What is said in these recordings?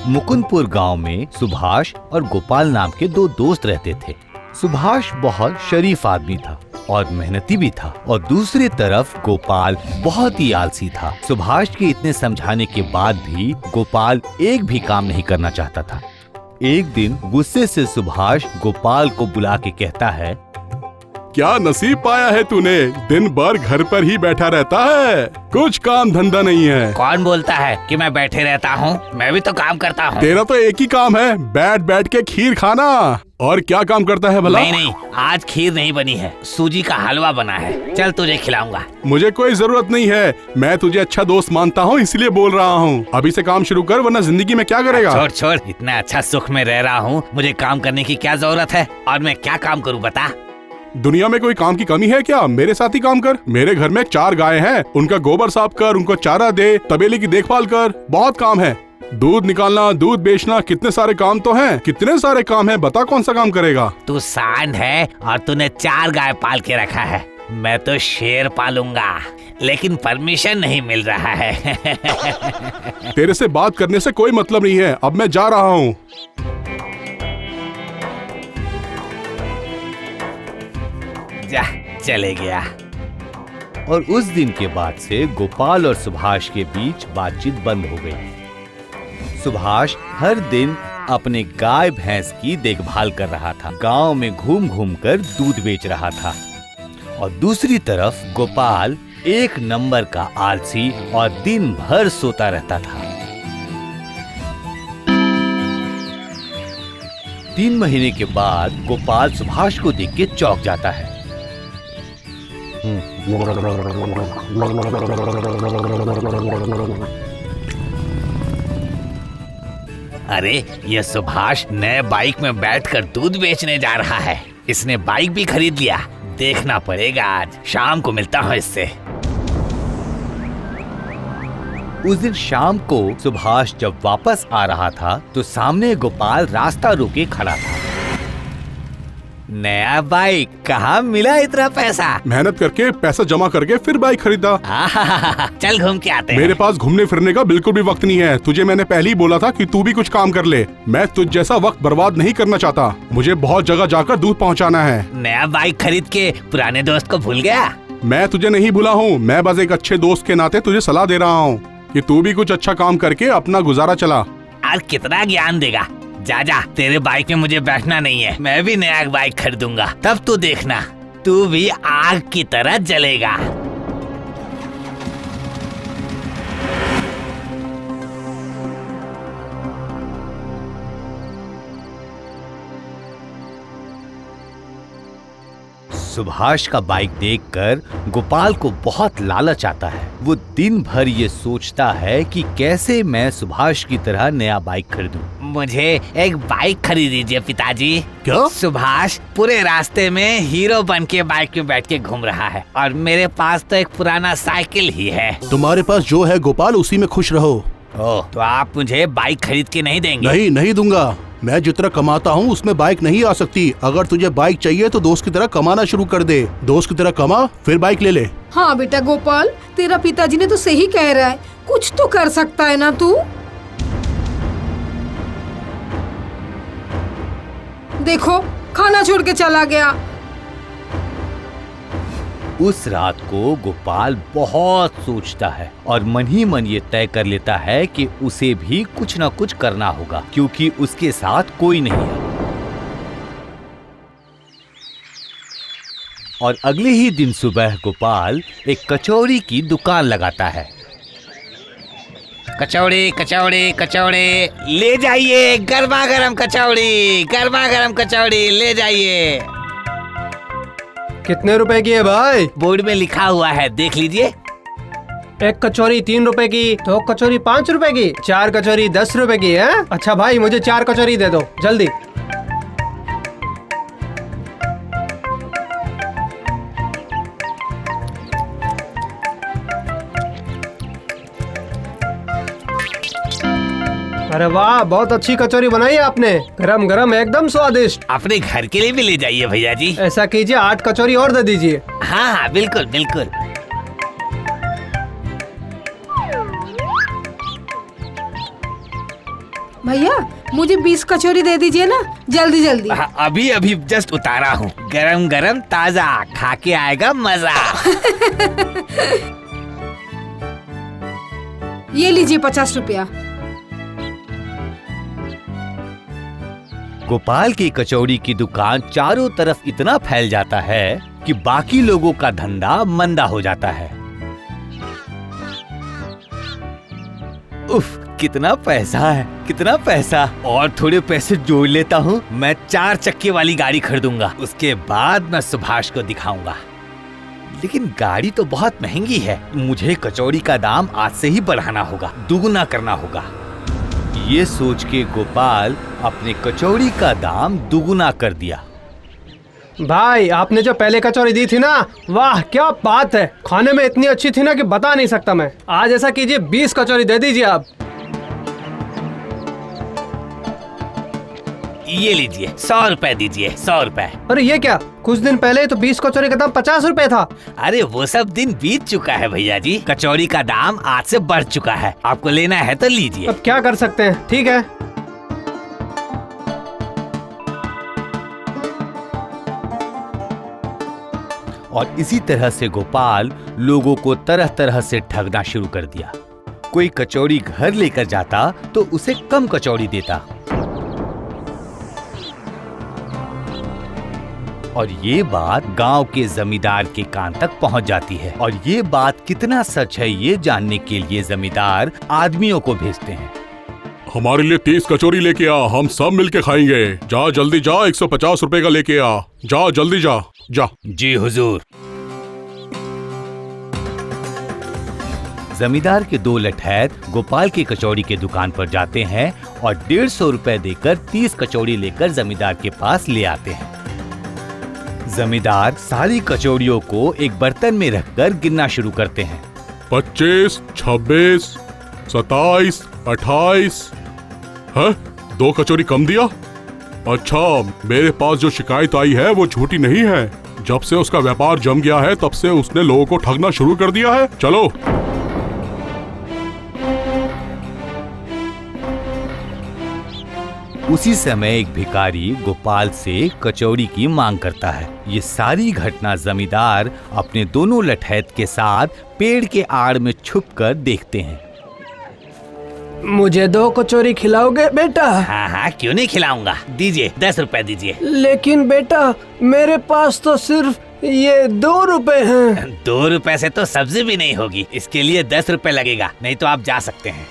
मुकुंदपुर गांव में सुभाष और गोपाल नाम के दो दोस्त रहते थे। सुभाष बहुत शरीफ आदमी था और मेहनती भी था, और दूसरी तरफ गोपाल बहुत ही आलसी था। सुभाष के इतने समझाने के बाद भी गोपाल एक भी काम नहीं करना चाहता था। एक दिन गुस्से से सुभाष गोपाल को बुला के कहता है, क्या नसीब पाया है तूने, दिन भर घर पर ही बैठा रहता है, कुछ काम धंधा नहीं है। कौन बोलता है कि मैं बैठे रहता हूँ? मैं भी तो काम करता हूँ। तेरा तो एक ही काम है, बैठ बैठ के खीर खाना। और क्या काम करता है भला? नहीं, आज खीर नहीं बनी है, सूजी का हलवा बना है। चल तुझे खिलाऊंगा। मुझे कोई जरूरत नहीं है, मैं तुझे अच्छा दोस्त मानता हूँ इसलिए बोल रहा हूँ। अभी से काम शुरू कर, वरना जिंदगी में क्या करेगा? छोड़ छोड़, इतना अच्छा सुख में रह रहा हूँ, मुझे काम करने की क्या जरूरत है? और मैं क्या काम करूँ बता? दुनिया में कोई काम की कमी है क्या? मेरे साथ ही काम कर। मेरे घर में 4 गायें हैं, उनका गोबर साफ कर, उनको चारा दे, तबेले की देखभाल कर, बहुत काम है। दूध निकालना, दूध बेचना, कितने सारे काम तो हैं। कितने सारे काम हैं, बता कौन सा काम करेगा? तू सांड है और तूने 4 गाय पाल के रखा है। मैं तो शेर पालूंगा, लेकिन परमिशन नहीं मिल रहा है। तेरे से बात करने से कोई मतलब नहीं है, अब मैं जा रहा हूँ। जा, चले गया। और उस दिन के बाद से गोपाल और सुभाष के बीच बातचीत बंद हो गई। सुभाष हर दिन अपने गाय भैंस की देखभाल कर रहा था, गांव में घूम घूम कर दूध बेच रहा था। और दूसरी तरफ गोपाल एक नंबर का आलसी और दिन भर सोता रहता था। 3 महीने के बाद गोपाल सुभाष को देख के चौंक जाता है। अरे ये सुभाष नए बाइक में बैठकर दूध बेचने जा रहा है। इसने बाइक भी खरीद लिया। देखना पड़ेगा, आज शाम को मिलता हूँ इससे। उस दिन शाम को सुभाष जब वापस आ रहा था तो सामने गोपाल रास्ता रोके खड़ा था। नया बाइक कहाँ मिला इतना पैसा? मेहनत करके पैसा जमा करके फिर बाइक खरीदा। चल घूम के आते हैं। मेरे पास घूमने फिरने का बिल्कुल भी वक्त नहीं है। तुझे मैंने पहले ही बोला था कि तू भी कुछ काम कर ले। मैं तुझ जैसा वक्त बर्बाद नहीं करना चाहता। मुझे बहुत जगह जाकर दूध पहुंचाना है। नया बाइक खरीद के पुराने दोस्त को भूल गया? मैं तुझे नहीं भूला हूँ। मैं बस एक अच्छे दोस्त के नाते तुझे सलाह दे रहा हूँ कि तू भी कुछ अच्छा काम करके अपना गुजारा चला। और कितना ज्ञान देगा? जा जा, तेरे बाइक में मुझे बैठना नहीं है। मैं भी नया बाइक खरीदूंगा, तब तू देखना, तू भी आग की तरह जलेगा। सुभाष का बाइक देखकर गोपाल को बहुत लालच आता है। वो दिन भर ये सोचता है कि कैसे मैं सुभाष की तरह नया बाइक खरीदूं। मुझे एक बाइक खरीद दीजिए पिताजी। क्यों? सुभाष पूरे रास्ते में हीरो बन के बाइक में बैठ के घूम रहा है और मेरे पास तो एक पुराना साइकिल ही है। तुम्हारे पास जो है गोपाल, उसी में खुश रहो। ओह, तो आप मुझे बाइक खरीद के नहीं देंगे? नहीं दूंगा। मैं जितना कमाता हूँ उसमें बाइक नहीं आ सकती। अगर तुझे बाइक चाहिए तो दोस्त की तरह कमाना शुरू कर दे। दोस्त की तरह कमा, फिर बाइक ले ले। हाँ बेटा गोपाल, तेरा पिताजी ने तो सही कह रहा है। कुछ तो कर सकता है ना तू। देखो, खाना छोड़ के चला गया। उस रात को गोपाल बहुत सोचता है और मन ही मन ये तय कर लेता है कि उसे भी कुछ न कुछ करना होगा, क्योंकि उसके साथ कोई नहीं है। और अगले ही दिन सुबह गोपाल एक कचौड़ी की दुकान लगाता है। कचौड़ी कचौड़ी कचौड़ी ले जाइए, गर्मा गर्म कचौड़ी, गर्मा गर्म कचौड़ी ले जाइए। कितने रुपए की है भाई? बोर्ड में लिखा हुआ है, देख लीजिए। एक कचौरी 3 रुपए की, 2 कचौरी 5 रुपए की, 4 कचौरी 10 रुपए की है। अच्छा भाई, मुझे 4 कचौरी दे दो जल्दी। अरे वाह, बहुत अच्छी कचौरी बनाई है आपने, गरम गरम एकदम स्वादिष्ट। अपने घर के लिए भी ले जाइए भैया जी। ऐसा कीजिए, 8 कचौरी और दे दीजिए। हाँ हाँ, बिल्कुल बिल्कुल। भैया मुझे 20 कचौरी दे दीजिए ना, जल्दी जल्दी। अभी अभी जस्ट उतारा हूँ, गरम गरम ताजा, खा के आएगा मजा। ये लीजिए 50 रुपया। गोपाल की कचौड़ी की दुकान चारों तरफ इतना फैल जाता है कि बाकी लोगों का धंधा मंदा हो जाता है। उफ, कितना पैसा है, कितना पैसा। और थोड़े पैसे जोड़ लेता हूँ, मैं 4 चक्के वाली गाड़ी खरीदूंगा। उसके बाद मैं सुभाष को दिखाऊंगा। लेकिन गाड़ी तो बहुत महंगी है, मुझे कचौड़ी का दाम आज से ही बढ़ाना होगा, दुगुना करना होगा। ये सोच के गोपाल अपने कचौड़ी का दाम दुगुना कर दिया। भाई आपने जो पहले कचौरी दी थी ना, वाह क्या बात है, खाने में इतनी अच्छी थी ना कि बता नहीं सकता मैं। आज ऐसा कीजिए 20 कचौरी दे दीजिए आप। ये लीजिए 100 रुपए दीजिए, 100 रुपए। अरे ये क्या, कुछ दिन पहले तो 20 कचौरी का दाम 50 रुपए था। अरे वो सब दिन बीत चुका है भैया जी, कचौड़ी का दाम आज से बढ़ चुका है। आपको लेना है तो लीजिए। अब क्या कर सकते हैं, ठीक है। और इसी तरह से गोपाल लोगों को तरह तरह से ठगना शुरू कर दिया। कोई कचौड़ी घर लेकर जाता तो उसे कम कचौड़ी देता, और ये बात गांव के जमींदार के कान तक पहुंच जाती है। और ये बात कितना सच है ये जानने के लिए जमींदार आदमियों को भेजते हैं। हमारे लिए 30 कचौरी लेके आ, हम सब मिलके खाएंगे। जा जल्दी जा, 150 रुपए का लेके आ, जा जल्दी जा जा। जी हुजूर। जमींदार के 2 लठैत गोपाल की कचौड़ी के दुकान पर जाते हैं और 150 रुपए देकर 30 कचौड़ी लेकर जमींदार के पास ले आते हैं। जमींदार सारी कचौड़ियों को एक बर्तन में रखकर गिनना शुरू करते हैं। 25, 26, 27, 28। है 2 कचौरी कम दिया। अच्छा, मेरे पास जो शिकायत आई है वो झूठी नहीं है। जब से उसका व्यापार जम गया है तब से उसने लोगों को ठगना शुरू कर दिया है। चलो। उसी समय एक भिखारी गोपाल से कचौड़ी की मांग करता है। ये सारी घटना जमींदार अपने दोनों लठैत के साथ पेड़ के आड़ में छुपकर देखते हैं। मुझे 2 कचौरी खिलाओगे बेटा? हाँ हाँ क्यों नहीं खिलाऊंगा, दीजिए 10 रुपए दीजिए। लेकिन बेटा मेरे पास तो सिर्फ ये 2 रुपए हैं। 2 रुपए से तो सब्जी भी नहीं होगी, इसके लिए 10 रुपए लगेगा, नहीं तो आप जा सकते हैं।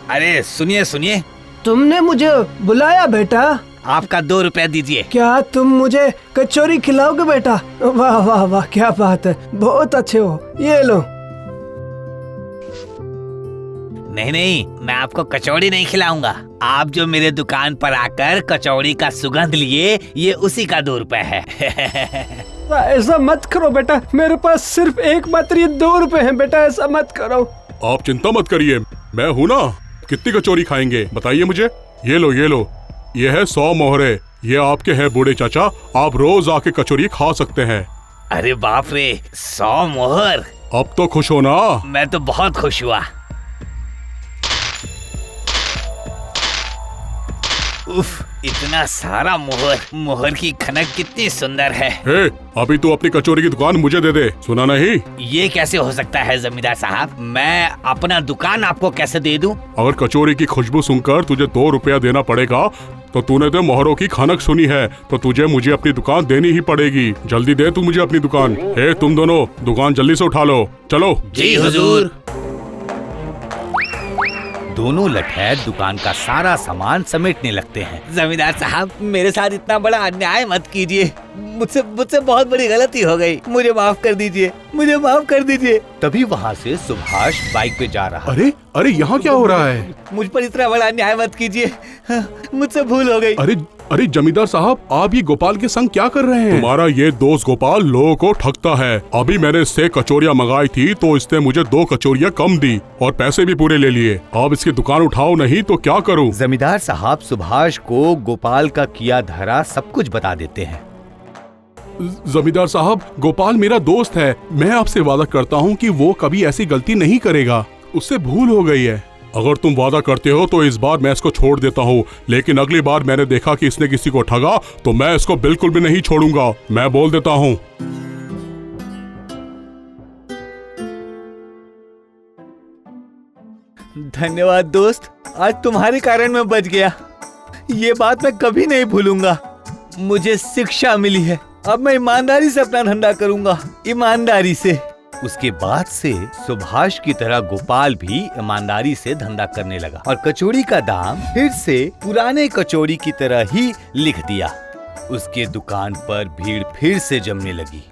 अरे सुनिए सुनिए, तुमने मुझे बुलाया बेटा? आपका 2 रुपए दीजिए। क्या तुम मुझे कचौरी खिलाओगे बेटा? वाह वाह वाह क्या बात है, बहुत अच्छे हो, ये लो। नहीं नहीं, मैं आपको कचौड़ी नहीं खिलाऊंगा। आप जो मेरे दुकान पर आकर कचौड़ी का सुगंध लिए, ये उसी का 2 रुपए है। ऐसा मत करो बेटा, मेरे पास सिर्फ एक मात्र ये 2 रुपए हैं बेटा, ऐसा मत करो। आप चिंता मत करिए, मैं हूँ ना। कितनी कचौरी खाएंगे बताइए मुझे। ये लो ये लो, ये है 100 मोहरे, ये आपके हैं बूढ़े चाचा, आप रोज आके कचौरी खा सकते हैं। अरे बाप रे, 100 मोहर। अब तो खुश हो ना? मैं तो बहुत खुश हुआ। उफ, इतना सारा मोहर, मोहर की खनक कितनी सुंदर है। हे, अभी तू अपनी कचौरी की दुकान मुझे दे दे, सुना नहीं? ये कैसे हो सकता है जमींदार साहब, मैं अपना दुकान आपको कैसे दे दूं? अगर कचौरी की खुशबू सुनकर तुझे 2 रुपया देना पड़ेगा तो तूने तो मोहरों की खनक सुनी है, तो तुझे मुझे अपनी दुकान देनी ही पड़ेगी। जल्दी दे तू मुझे अपनी दुकान। हे तुम दोनों, दुकान जल्दी से उठा लो, चलो। जी हुजूर। दोनों लठैत दुकान का सारा सामान समेटने लगते हैं। जमींदार साहब, मेरे साथ इतना बड़ा अन्याय मत कीजिए, मुझसे बहुत बड़ी गलती हो गई, मुझे माफ कर दीजिए, मुझे माफ कर दीजिए। तभी वहाँ से सुभाष बाइक पे जा रहा। अरे अरे यहाँ क्या हो रहा है? मुझ पर इतना बड़ा अन्याय मत कीजिए, मुझसे भूल हो गई। अरे अरे जमींदार साहब, आप ये गोपाल के संग क्या कर रहे हैं? तुम्हारा ये दोस्त गोपाल लोगों को ठगता है। अभी मैंने इससे कचौरियाँ मंगाई थी तो इसने मुझे 2 कचौरियाँ कम दी और पैसे भी पूरे ले लिए। अब इसकी दुकान उठाओ नहीं तो क्या करूँ? जमींदार साहब सुभाष को गोपाल का किया धरा सब कुछ बता देते हैं। जमींदार साहब, गोपाल मेरा दोस्त है। मैं आपसे वादा करता हूँ कि वो कभी ऐसी गलती नहीं करेगा। उससे भूल हो गई है। अगर तुम वादा करते हो तो इस बार मैं इसको छोड़ देता हूँ, लेकिन अगली बार मैंने देखा कि इसने किसी को ठगा तो मैं इसको बिल्कुल भी नहीं छोड़ूंगा। मैं बोल देता हूँ। धन्यवाद दोस्त, आज तुम्हारे कारण मैं बच गया। ये बात मैं कभी नहीं भूलूंगा। मुझे शिक्षा मिली है। अब मैं ईमानदारी से अपना धंधा करूंगा, ईमानदारी से। उसके बाद से सुभाष की तरह गोपाल भी ईमानदारी से धंधा करने लगा और कचौड़ी का दाम फिर से पुराने कचौड़ी की तरह ही लिख दिया। उसके दुकान पर भीड़ फिर से जमने लगी।